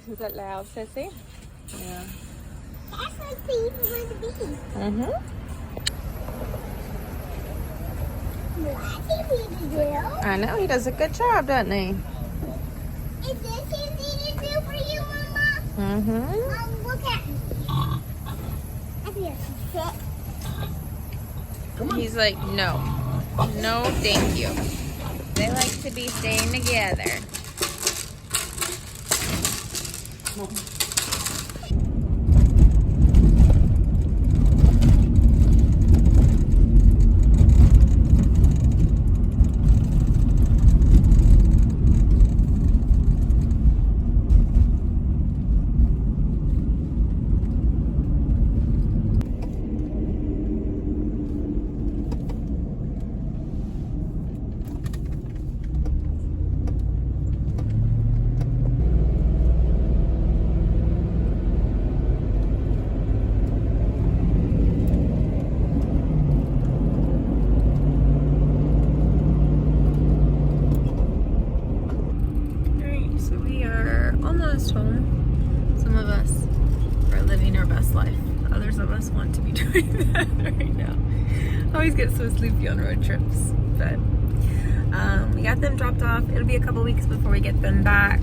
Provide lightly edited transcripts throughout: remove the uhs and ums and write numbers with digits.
Is that loud, Sissy? Yeah. That's like the even want to be. Mm-hmm. What's he need to do? I know, he does a good job, doesn't he? Is this easy to do for you, Mama? Mm-hmm. Look at me. I feel sick. He's like, no. No, thank you. They like to be staying together. Home. Some of us are living our best life. Others of us want to be doing that right now. Always get so sleepy on road trips. But we got them dropped off. It'll be a couple weeks before we get them back.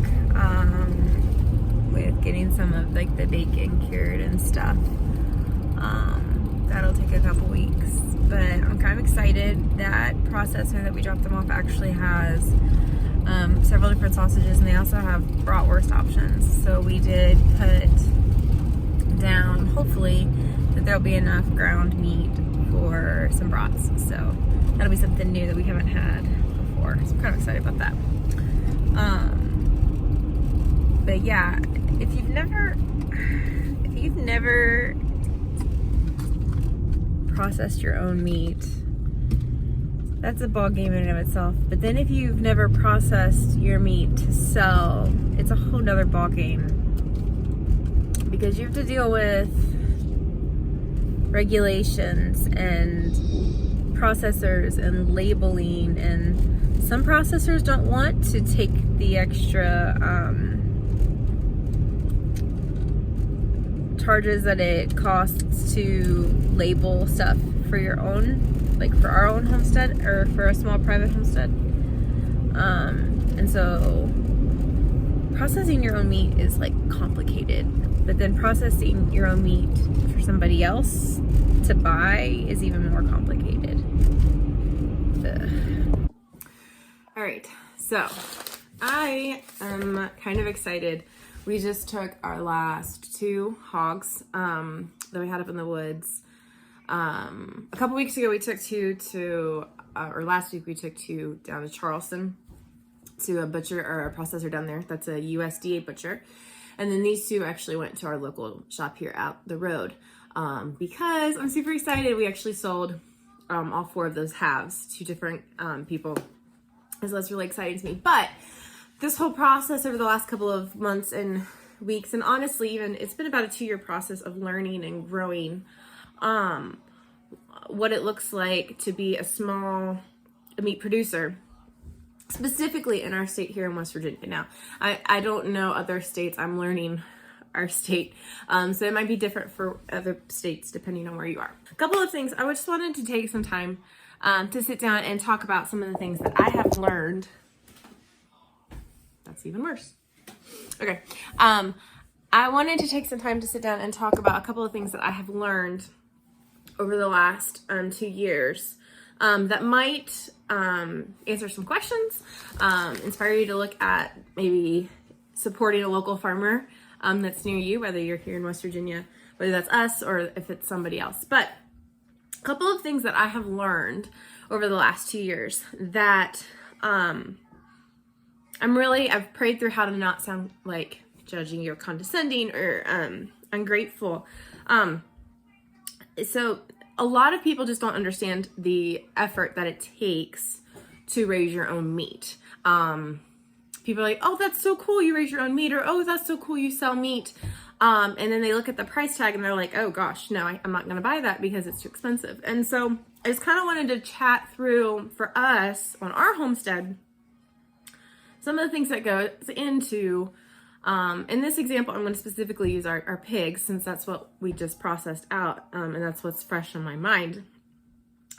With getting some of like the bacon cured and stuff. That'll take a couple weeks. But I'm kind of excited. That processor that we dropped them off actually has several different sausages, and they also have bratwurst options. So we did put down, hopefully, that there'll be enough ground meat for some brats. So that'll be something new that we haven't had before. So I'm kind of excited about that. But yeah, if you've never processed your own meat, that's a ball game in and of itself. But then if you've never processed your meat to sell, it's a whole nother ball game, because you have to deal with regulations and processors and labeling, and some processors don't want to take the extra charges that it costs to label stuff for your own, like for our own homestead or for a small private homestead. And so processing your own meat is like complicated, but then processing your own meat for somebody else to buy is even more complicated. Ugh. All right, so I am kind of excited. We just took our last 2 hogs that we had up in the woods. A couple weeks ago, we took 2 to, or last week we took 2 down to Charleston to a butcher or a processor down there. That's a USDA butcher. And then these 2 actually went to our local shop here out the road because I'm super excited. We actually sold all 4 of those halves to different people. So that's really exciting to me. But this whole process over the last couple of months and weeks, and honestly, even it's been about a 2-year process of learning and growing what it looks like to be a small meat producer specifically in our state here in West Virginia. Now, I don't know other states. I'm learning our state. So it might be different for other states depending on where you are. A couple of things. I just wanted to take some time to sit down and talk about some of the things that I have learned. That's even worse. Okay. I wanted to take some time to sit down and talk about a couple of things that I have learned over the last 2 years that might answer some questions, inspire you to look at maybe supporting a local farmer that's near you, whether you're here in West Virginia, whether that's us or if it's somebody else. But a couple of things that I have learned over the last 2 years that I've prayed through how to not sound like judging you or condescending or ungrateful. So a lot of people just don't understand the effort that it takes to raise your own meat. People are like, oh, that's so cool, you raise your own meat, or oh, that's so cool, you sell meat. And then they look at the price tag and they're like, oh gosh, no, I'm not gonna buy that because it's too expensive. And so I just kind of wanted to chat through for us on our homestead some of the things that goes into, in this example, I'm going to specifically use our pigs since that's what we just processed out, and that's what's fresh on my mind.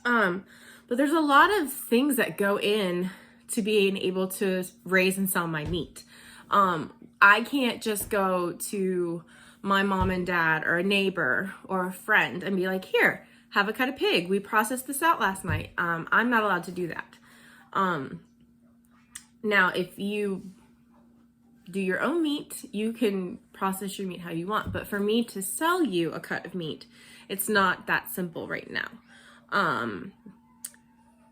But there's a lot of things that go in to being able to raise and sell my meat. I can't just go to my mom and dad or a neighbor or a friend and be like, here, have a cut of pig. We processed this out last night. I'm not allowed to do that. Now, if you do your own meat, you can process your meat how you want. But for me to sell you a cut of meat, it's not that simple right now.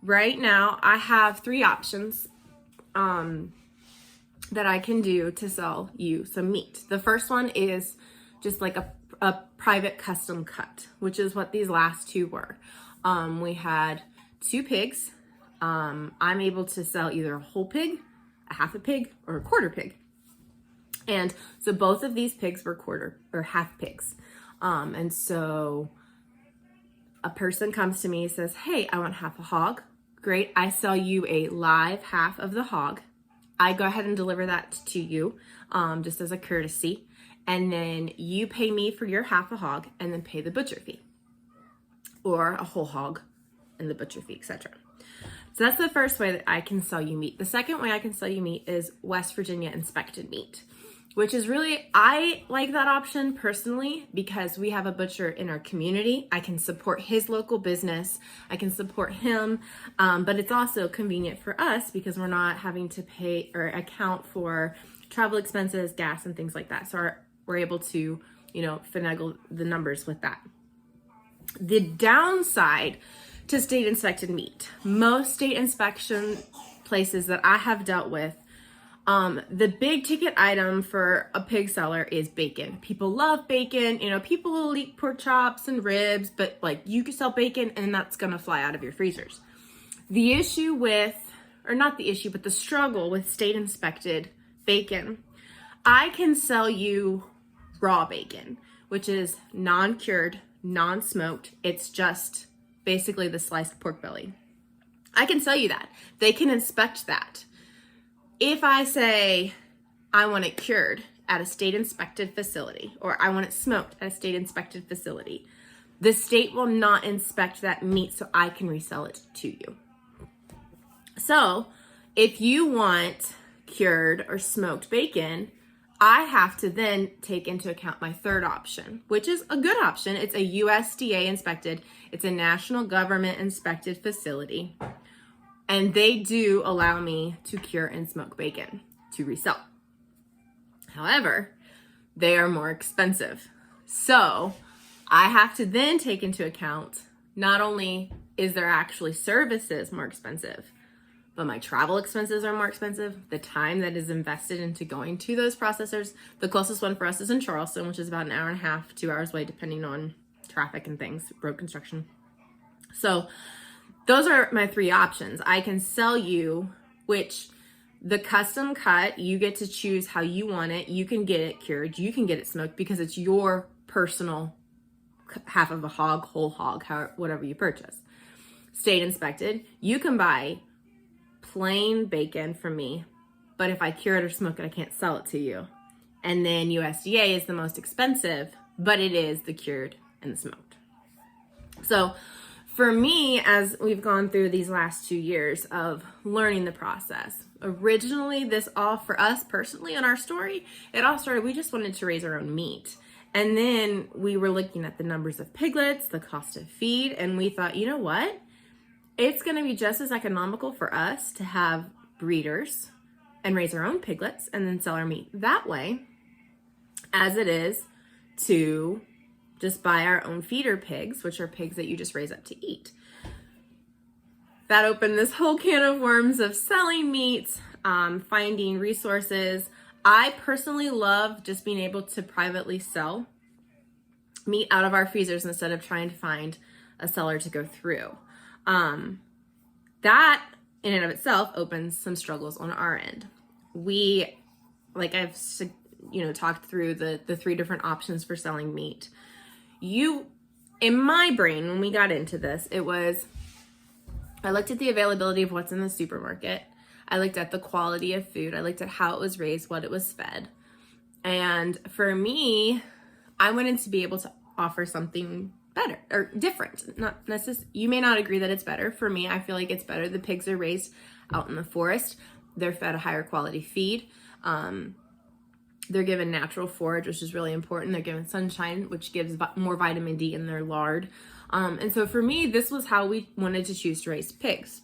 Right now, I have 3 options that I can do to sell you some meat. The first one is just like a private custom cut, which is what these last 2 were. We had 2 pigs. I'm able to sell either a whole pig, a half a pig, or a quarter pig. And so both of these pigs were quarter or half pigs. And so a person comes to me and says, hey, I want half a hog. Great. I sell you a live half of the hog. I go ahead and deliver that to you, just as a courtesy. And then you pay me for your half a hog and then pay the butcher fee, or a whole hog and the butcher fee, etc. So that's the first way that I can sell you meat. The second way I can sell you meat is West Virginia inspected meat, which is really, I like that option personally because we have a butcher in our community. I can support his local business. I can support him, but it's also convenient for us because we're not having to pay or account for travel expenses, gas, and things like that. So we're able to, finagle the numbers with that. The downside to state inspected meat, most state inspection places that I have dealt with, the big ticket item for a pig seller is bacon. People love bacon. People will eat pork chops and ribs, but like you can sell bacon and that's going to fly out of your freezers. The issue with, or not the issue, but the struggle with state inspected bacon, I can sell you raw bacon, which is non-cured, non-smoked. It's just basically the sliced pork belly. I can sell you that. They can inspect that. If I say I want it cured at a state inspected facility, or I want it smoked at a state inspected facility, the state will not inspect that meat so I can resell it to you. So if you want cured or smoked bacon, I have to then take into account my third option, which is a good option. It's a USDA inspected, it's a national government inspected facility. And they do allow me to cure and smoke bacon to resell. However, they are more expensive. So I have to then take into account, not only is there actually services more expensive, but my travel expenses are more expensive. The time that is invested into going to those processors, the closest one for us is in Charleston, which is about an hour and a half, 2 hours away, depending on traffic and things, road construction. So those are my 3 options. I can sell you, which the custom cut, you get to choose how you want it. You can get it cured, you can get it smoked because it's your personal half of a hog, whole hog, whatever you purchase. State inspected, you can buy plain bacon from me, but if I cure it or smoke it, I can't sell it to you. And then USDA is the most expensive, but it is the cured and the smoked. So for me, as we've gone through these last 2 years of learning the process, originally this all for us personally in our story, it all started, we just wanted to raise our own meat. And then we were looking at the numbers of piglets, the cost of feed, and we thought, you know what? It's going to be just as economical for us to have breeders and raise our own piglets and then sell our meat that way as it is to just buy our own feeder pigs, which are pigs that you just raise up to eat. That opened this whole can of worms of selling meat, finding resources. I personally love just being able to privately sell meat out of our freezers instead of trying to find a seller to go through. That in and of itself opens some struggles on our end. We, like I've, talked through the 3 different options for selling meat. In my brain, when we got into this, I looked at the availability of what's in the supermarket. I looked at the quality of food. I looked at how it was raised, what it was fed. And for me, I wanted to be able to offer something better or different. Not necessarily, you may not agree that it's better. For me, I feel like it's better. The pigs are raised out in the forest. They're fed a higher quality feed. They're given natural forage, which is really important. They're given sunshine, which gives more vitamin D in their lard. And so for me, this was how we wanted to choose to raise pigs.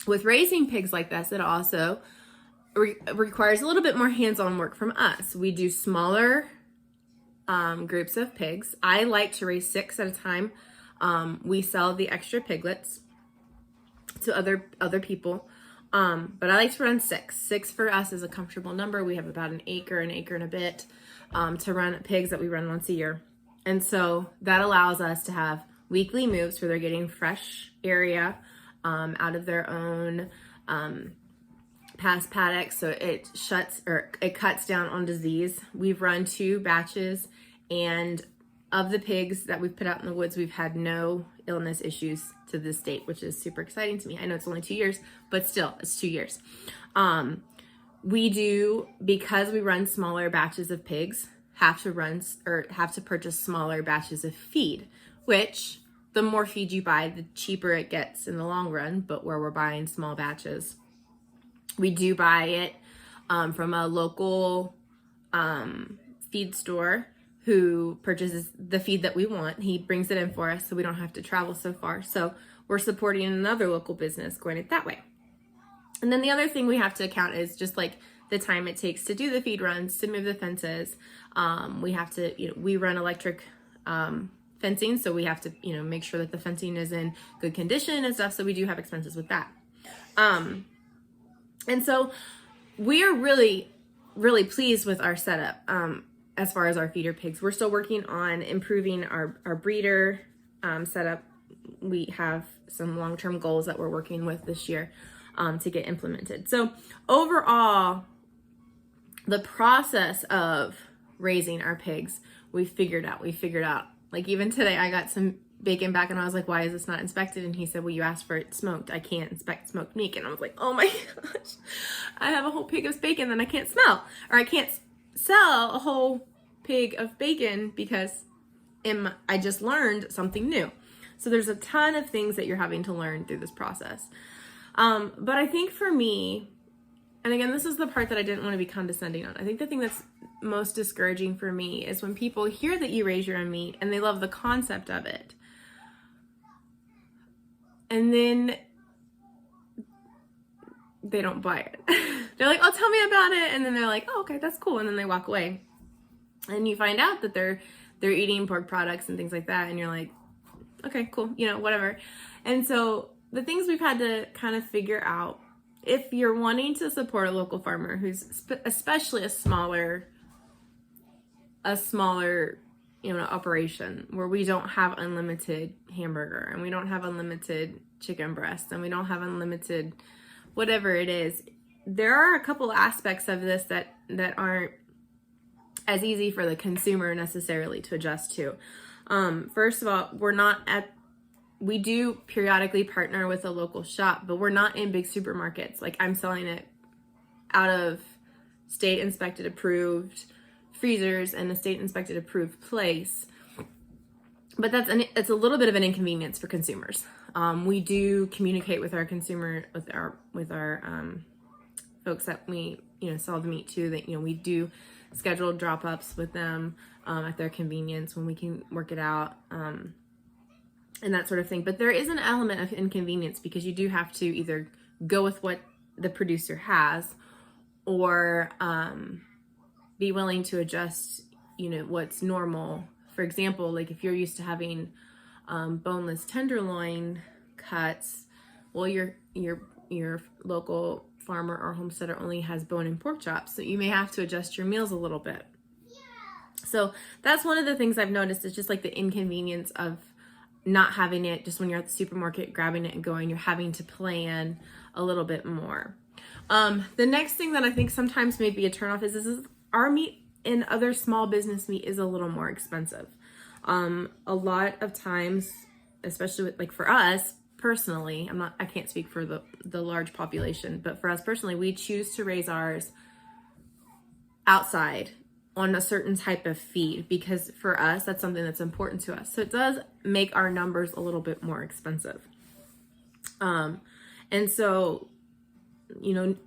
With raising pigs like this, it also requires a little bit more hands-on work from us. We do smaller groups of pigs. I like to raise 6 at a time. We sell the extra piglets to other people. But I like to run 6. 6 for us is a comfortable number. We have about an acre and a bit to run pigs that we run once a year. And so that allows us to have weekly moves where they're getting fresh area out of their own past paddocks. So it cuts down on disease. We've run 2 batches, and of the pigs that we've put out in the woods, we've had no illness issues to this date, which is super exciting to me. I know it's only 2 years, but still, it's 2 years. We do, because we run smaller batches of pigs, have to purchase smaller batches of feed, which the more feed you buy, the cheaper it gets in the long run, but where we're buying small batches. We do buy it from a local feed store who purchases the feed that we want. He brings it in for us so we don't have to travel so far. So we're supporting another local business going it that way. And then the other thing we have to account is just like the time it takes to do the feed runs, to move the fences. We have to, we run electric fencing, so we have to, make sure that the fencing is in good condition and stuff. So we do have expenses with that. And so we are really, really pleased with our setup. As far as our feeder pigs, we're still working on improving our breeder setup. We have some long-term goals that we're working with this year to get implemented. So overall, the process of raising our pigs, we figured out. Like even today, I got some bacon back and I was like, why is this not inspected? And he said, well, you asked for it smoked. I can't inspect smoked meat. And I was like, oh my gosh, I have a whole pig of bacon that I can't smell, or I can't sell a whole pig of bacon because I just learned something new. So there's a ton of things that you're having to learn through this process. But I think for me, and again, this is the part that I didn't want to be condescending on. I think the thing that's most discouraging for me is when people hear that you raise your own meat and they love the concept of it. And then they don't buy it. They're like, oh, tell me about it. And then they're like, oh, okay, that's cool. And then they walk away. And you find out that they're eating pork products and things like that. And you're like, okay, cool, whatever. And so the things we've had to kind of figure out, if you're wanting to support a local farmer who's especially a smaller, operation where we don't have unlimited hamburger and we don't have unlimited chicken breast and we don't have unlimited whatever it is, there are a couple aspects of this that aren't as easy for the consumer necessarily to adjust to. First of all, we're not at we do periodically partner with a local shop, but we're not in big supermarkets. Like, I'm selling it out of state inspected approved freezers and a state inspected approved place. But it's a little bit of an inconvenience for consumers. We do communicate with our with our folks that we sell the meat to, that we do scheduled drop-ups with them at their convenience when we can work it out, and that sort of thing. But there is an element of inconvenience because you do have to either go with what the producer has, or be willing to adjust what's normal. For example, like if you're used to having boneless tenderloin cuts, well, your local farmer or homesteader only has bone and pork chops, so you may have to adjust your meals a little bit. So that's one of the things I've noticed, is just like the inconvenience of not having it just when you're at the supermarket, grabbing it and going. You're having to plan a little bit more. The next thing that I think sometimes may be a turnoff is our meat and other small business meat is a little more expensive. A lot of times, especially with, like, for us personally, I can't speak for the large population, but for us personally, we choose to raise ours outside on a certain type of feed because for us, that's something that's important to us. So it does make our numbers a little bit more expensive. And so,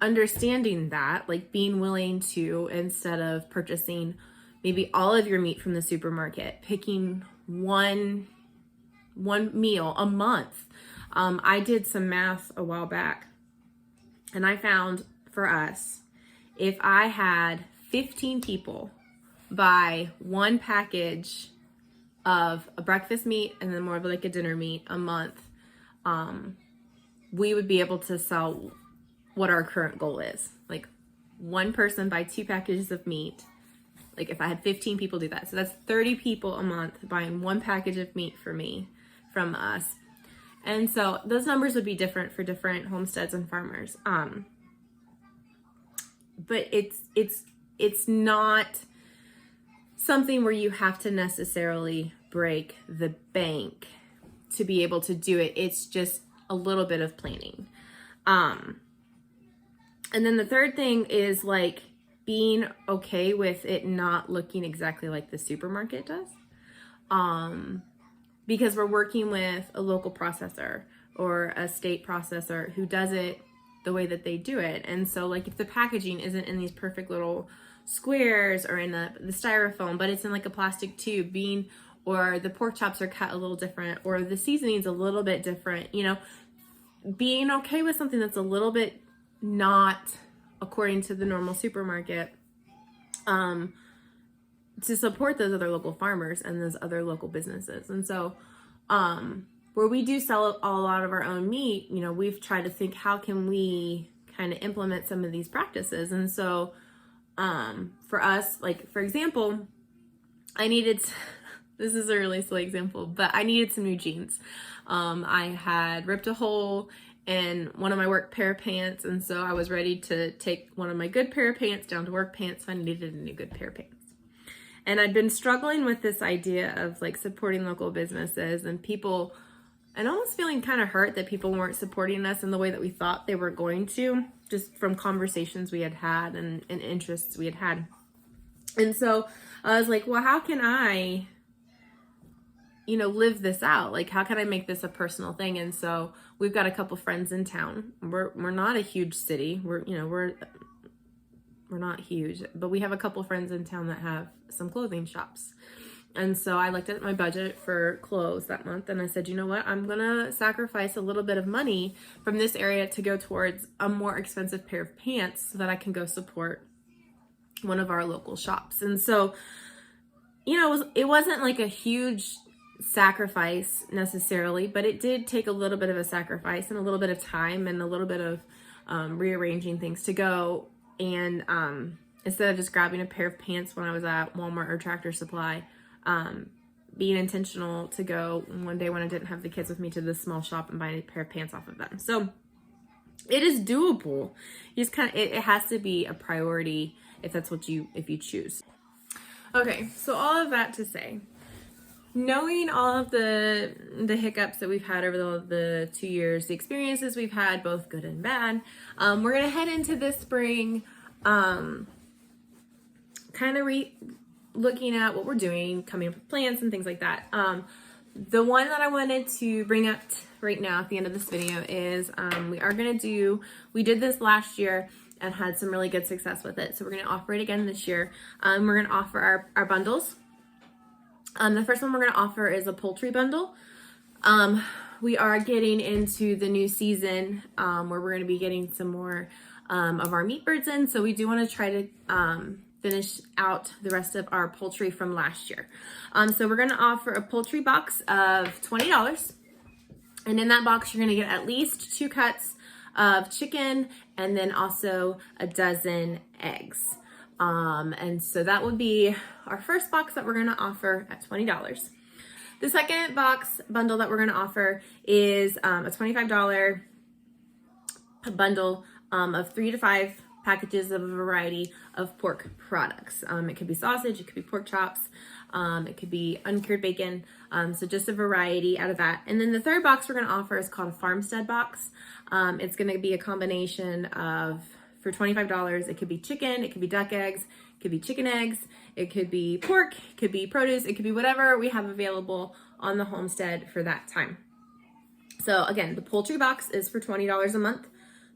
understanding that, like being willing to, instead of purchasing maybe all of your meat from the supermarket, picking one meal a month. I did some math a while back, and I found for us, if I had 15 people buy one package of a breakfast meat and then more of like a dinner meat a month, we would be able to sell what our current goal is. Like, one person buy 2 packages of meat. Like, if I had 15 people do that, so that's 30 people a month buying 1 package of meat from us. And so those numbers would be different for different homesteads and farmers. But it's not something where you have to necessarily break the bank to be able to do it. It's just a little bit of planning. And then the third thing is like being okay with it not looking exactly like the supermarket does. Because we're working with a local processor or a state processor who does it the way that they do it. And so, like, if the packaging isn't in these perfect little squares or in the styrofoam, but it's in like a plastic tube, or the pork chops are cut a little different, or the seasoning's a little bit different, being okay with something that's a little bit not according to the normal supermarket, to support those other local farmers and those other local businesses. And so, where we do sell a lot of our own meat, we've tried to think, how can we kind of implement some of these practices? And so, for us, like, for example, this is a really silly example, but I needed some new jeans. I had ripped a hole in one of my work pair of pants, and so I was ready to take one of my good pair of pants down to work pants, so I needed a new good pair of pants. And I'd been struggling with this idea of like supporting local businesses and people, and almost feeling kind of hurt that people weren't supporting us in the way that we thought they were going to, just from conversations we had had and interests we had had. And so I was like, well, how can I, live this out? Like, how can I make this a personal thing? And so we've got a couple friends in town. We're not a huge city. We're not huge, but we have a couple friends in town that have some clothing shops. And so I looked at my budget for clothes that month and I said, you know what? I'm going to sacrifice a little bit of money from this area to go towards a more expensive pair of pants so that I can go support one of our local shops. And so, it wasn't like a huge sacrifice necessarily, but it did take a little bit of a sacrifice and a little bit of time and a little bit of rearranging things to go. And instead of just grabbing a pair of pants when I was at Walmart or Tractor Supply, being intentional to go one day when I didn't have the kids with me to this small shop and buy a pair of pants off of them. So it is doable. You just it has to be a priority if that's if you choose. Okay, so all of that to say, knowing all of the hiccups that we've had over the 2 years, the experiences we've had, both good and bad, we're gonna head into this spring, kind of looking at what we're doing, coming up with plans and things like that. The one that I wanted to bring up right now at the end of this video is we did this last year and had some really good success with it. So we're going to offer it again this year. We're going to offer our bundles. The first one we're going to offer is a poultry bundle. We are getting into the new season where we're going to be getting some more of our meat birds in. So we do want to try to finish out the rest of our poultry from last year. So we're going to offer a poultry box of $20. And in that box, you're going to get at least 2 cuts of chicken and then also a dozen eggs. And so that would be our first box that we're going to offer at $20. The second box bundle that we're going to offer is a $25 bundle of 3 to 5 packages of a variety of pork products. It could be sausage, it could be pork chops, it could be uncured bacon, so just a variety out of that. And then the third box we're going to offer is called a farmstead box. It's going to be a combination of, for $25, it could be chicken, it could be duck eggs, it could be chicken eggs, it could be pork, it could be produce, it could be whatever we have available on the homestead for that time. So again, the poultry box is for $20 a month.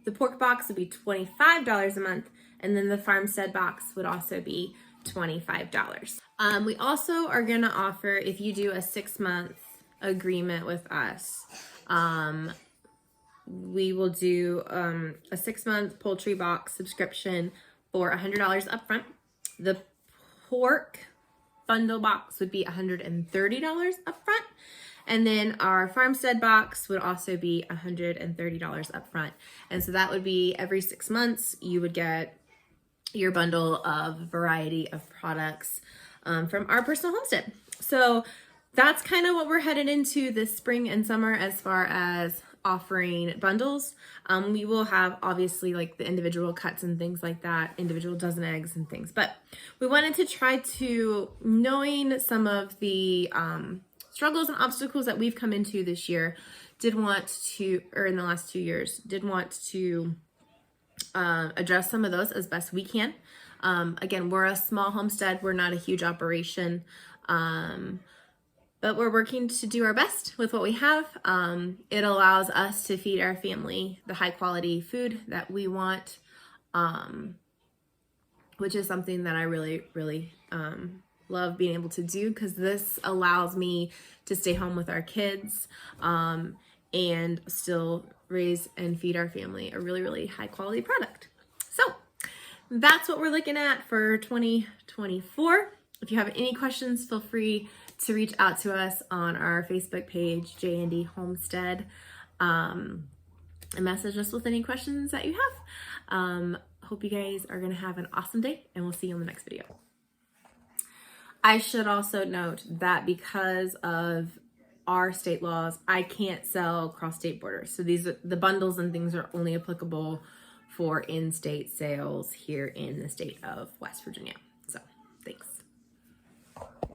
The pork box would be $25 a month, and then the farmstead box would also be $25. We also are going to offer, if you do a 6-month agreement with us, we will do a 6-month poultry box subscription for $100 upfront. The pork bundle box would be $130 upfront. And then our farmstead box would also be $130 upfront. And so that would be every 6 months, you would get your bundle of variety of products from our personal homestead. So that's kind of what we're headed into this spring and summer as far as offering bundles. We will have obviously like the individual cuts and things like that, individual dozen eggs and things. But we wanted to try to, knowing some of the struggles and obstacles that we've come into this year, in the last 2 years, did want to address some of those as best we can. Again, we're a small homestead. We're not a huge operation, but we're working to do our best with what we have. It allows us to feed our family the high quality food that we want, which is something that I really, really love being able to do, because this allows me to stay home with our kids and still raise and feed our family a really, really high quality product. So that's what we're looking at for 2024. If you have any questions, feel free to reach out to us on our Facebook page, J&D Homestead, and message us with any questions that you have. Hope you guys are going to have an awesome day, and we'll see you in the next video. I should also note that because of our state laws, I can't sell cross state borders. So the bundles and things are only applicable for in-state sales here in the state of West Virginia.